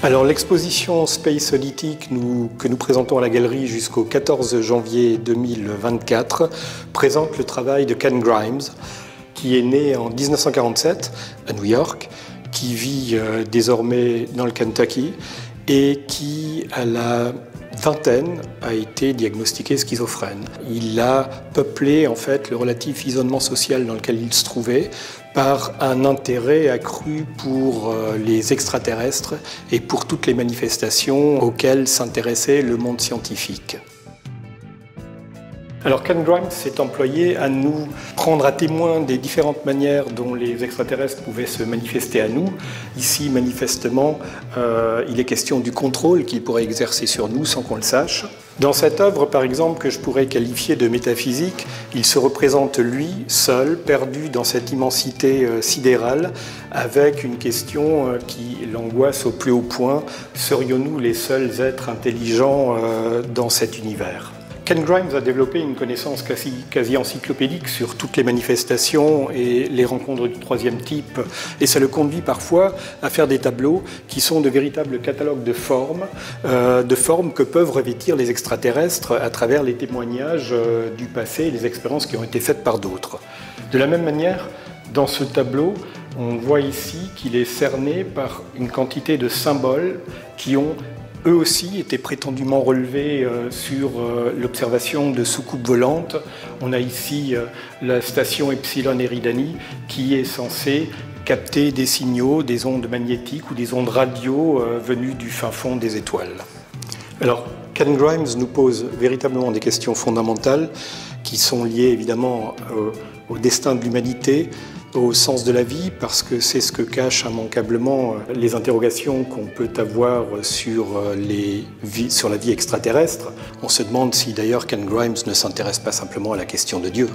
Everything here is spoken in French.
Alors l'exposition Space Oddity que nous présentons à la galerie jusqu'au 14 janvier 2024 présente le travail de Ken Grimes, qui est né en 1947 à New York, qui vit désormais dans le Kentucky et qui, à la vingtaine, a été diagnostiqué schizophrène. Il a peuplé en fait le relatif isolement social dans lequel il se trouvait par un intérêt accru pour les extraterrestres et pour toutes les manifestations auxquelles s'intéressait le monde scientifique. Alors Ken Grimes s'est employé à nous prendre à témoin des différentes manières dont les extraterrestres pouvaient se manifester à nous. Ici, manifestement, il est question du contrôle qu'ils pourraient exercer sur nous sans qu'on le sache. Dans cette œuvre, par exemple, que je pourrais qualifier de métaphysique, il se représente lui, seul, perdu dans cette immensité sidérale, avec une question qui l'angoisse au plus haut point. Serions-nous les seuls êtres intelligents dans cet univers ? Ken Grimes a développé une connaissance quasi encyclopédique sur toutes les manifestations et les rencontres du troisième type, et ça le conduit parfois à faire des tableaux qui sont de véritables catalogues de formes que peuvent revêtir les extraterrestres à travers les témoignages du passé et les expériences qui ont été faites par d'autres. De la même manière, dans ce tableau, on voit ici qu'il est cerné par une quantité de symboles qui ont eux aussi étaient prétendument relevés sur l'observation de soucoupes volantes. On a ici la station Epsilon Eridani qui est censée capter des signaux, des ondes magnétiques ou des ondes radio venues du fin fond des étoiles. Alors, Ken Grimes nous pose véritablement des questions fondamentales qui sont liées évidemment au destin de l'humanité, au sens de la vie, parce que c'est ce que cachent immanquablement les interrogations qu'on peut avoir sur la vie extraterrestre. On se demande si d'ailleurs Ken Grimes ne s'intéresse pas simplement à la question de Dieu.